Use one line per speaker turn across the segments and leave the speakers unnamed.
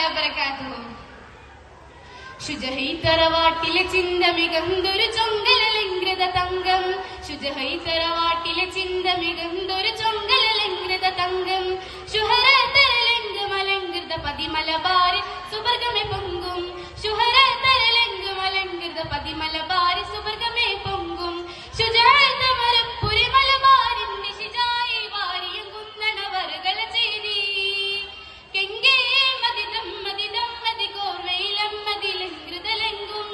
വബറകാതുഹു. ശുജഹൈ തറവാട്ടിലെ ചിന്ത മികന്തൊരു ചൊങ്കലലങ്കൃത തങ്കം. ശുജഹൈ തറവാട്ടിലെ ചിന്ത മികന്തൊരു ചൊങ്കലലങ്കൃത തങ്കം. ശുഹര തരലങ്കം അലങ്കൃത പതിമലബാരി സുവർഗമേ പൊങ്കും. ശുഹര തരലങ്കം അലങ്കൃത പതിമലബാരി സുവർഗമേ പൊങ്കും. ശുജായ തമരപ്പുരി മലബാരിന്റെ ശിജായി വാരിയും കുന്നണവറുകള ചെയ്തി. കെങ്കേ മതിദം മതിദം മതി കോർവയിലം മതിലങ്കൃതലങ്കും.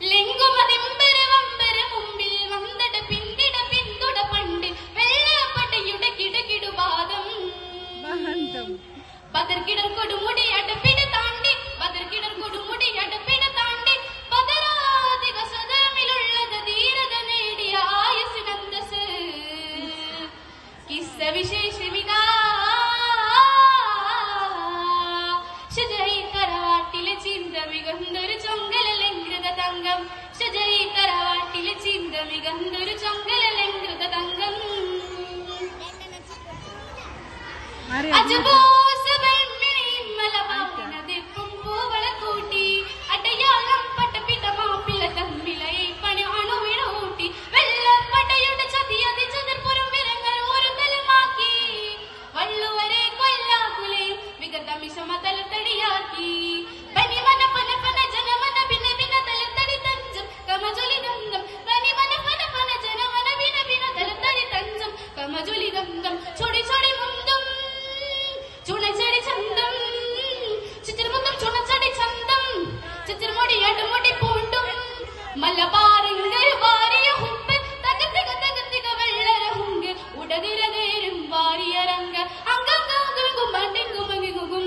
ലെങ്കുമതിമ്പര വമ്പര മുമ്പിൽ വന്തട പിന്തിട പിന്തുട പണ്ട് വെള്ളപ്പടയുടെ കിടകിടുവാദം. ബദർകിടർ കൊടുമുടി അടപ്പിട താണ്ടി ബദർകിടർ കൊടുമുടി അടപ്പിട താണ്ടി ബദരാധിക സദമിലുള്ളത് ധീരത നേടിയ ആയുസിനന്തസ്. കിസ്സ വിശേഷമിക ശുജൈ തറവാട്ടിലെ ചിന്ത മികന്തൊരു ചൊങ്കലലങ്കൃത തങ്കം. ശുജൈ തറവാട്ടിലെ ചിന്ത മികന്തൊരു ചൊങ്കലലങ്കൃത തങ്കം. അജബോ സബൻമിനിയും മലബാറിനതിർപ്പും പൂവള കൂട്ടി അടയാളം പട്ടപ്പിത മാപ്പിള തമ്മിലയെ പണി അണുവിടൂട്ടി. വെള്ളപ്പടയുടെ ചതിയതി ചതിർപ്പുറം വിരങ്ങൾ ഒരു തലമാക്കി. വള്ളുവരെ കൊല്ലാകുലയും വിഗതമിഷമ തലത്തടിയാക്കി. പനിമന പന പന ജനമന ഭിന്ന ഭിന്ന തലത്തടി തഞ്ചം കമജൊലി ഗന്ധം. പനിമന പന പന ജനമന ഭിന്ന ഭിന്ന തലത്തടി തഞ്ചം കമജൊലി ഗന്ധം. ചൊടി ചൊടി മുന്തും ചുണച്ചടി ചന്തം ചിത്രമുന്തം ചുണച്ചടി ചന്തം. ചിത്രമുടി അടുമുടി പൂണ്ടും മലബാറിൽ വാരിയ ഹുമ്പ് തകത്തിക തകത്തിക വെള്ളര ഹുങ്ക് ഉടതിരകേരും വാരിയ രംഗ അംഗും മണ്ടിങ്ങുമങ്ങിങ്ങും.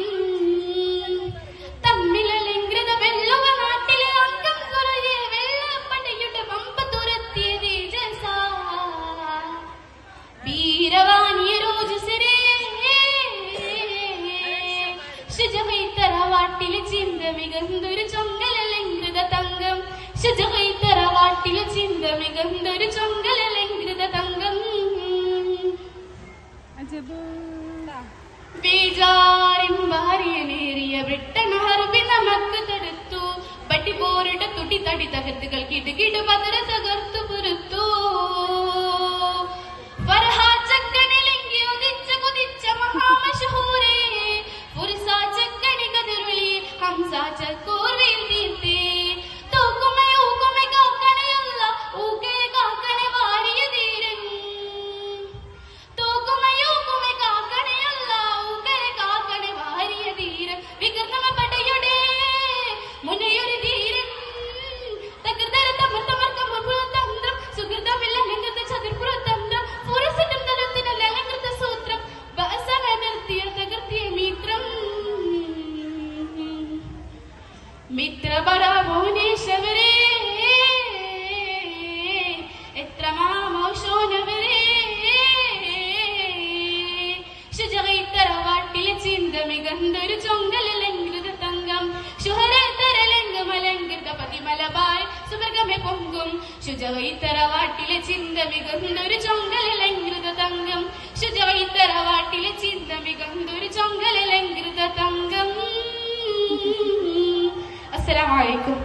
തമ്മിലലങ്കൃത വെള്ളുക നാട്ടിലെ അംഗം കുറയെ വെള്ളപ്പടയുടെ പമ്പ തുരത്തിയ തേജസ. വീരവാനിയ രോജസരേ ശുജഹൈ തറവാട്ടിലെ ചിന്ത മികന്തൊരു ചൊങ്കലലങ്കൃത തങ്കം. ശുജഹൈ തറവാട്ടിലെ ചിന്ത മികന്തൊരു ചൊങ്കലലങ്കൃത തങ്കം. ബേജാറിൻ ഭാര്യനേറിയ ബ്രിട്ടൻ ഹർബി നമുക്ക് തടുത്തു. പട്ടിപോരുടെ തുടി തടി തകർത്തുകൾ കിടുകിടു പതര തകർത്തു പുറത്തു. ഫർഹാച്ചക്കനിലെങ്കി ഉദിച്ച കുതിച്ച മഹാമശഹൂരേ പുരുസാച്ചക്കനി കതിരുളി ഹംസാച്ചക്കോർവയിൽ തീർത്തേ. തൂക്കുമേ ഊക്കുമേ കാക്കനയല്ല ഊക്കേ കാക്കനെ വാരിയ ധീരൻ. തൂക്കുമേ ഊക്കുമേ കാക്കനയല്ല ഊക്കേ കാക്കനെ വാരിയ ധീരൻ. വികൃതമ പടയുടെ മുനയൊരു ധീരൻ. തകൃതര തമർ തമർ കമർപുര തന്ത്രം സുഹൃതമില്ലങ്കൃത ചതുർപുര തന്ത്രം. പുരസിനും തരത്തിനല്ല അലങ്കൃത സൂത്രം ബസനതിർത്തിയ തകർത്തിയ മിത്രം. മിത്ര ബരാമോനേശവരേ എത്ര മാമോഷോനവരേ. ശുജഹൈ തറവാട്ടിലെ ചിന്ത മികന്തൊരു ചൊങ്കലലങ്കൃത തങ്കം. ശുഹര തരലങ്കം അലങ്കൃത പതിമലബാരി സുവർഗമേ പൊങ്കും. ശുജഹൈ തറവാട്ടിലെ ചിന്ത മികന്തൊരു ചൊങ്കലലങ്കൃത തങ്കം. ശുജഹൈ തറവാട്ടിലെ ചിന്ത മികന്തൊരു ചൊങ്കലലങ്കൃത തങ്കം. അസ്സലാമു അലൈക്കും.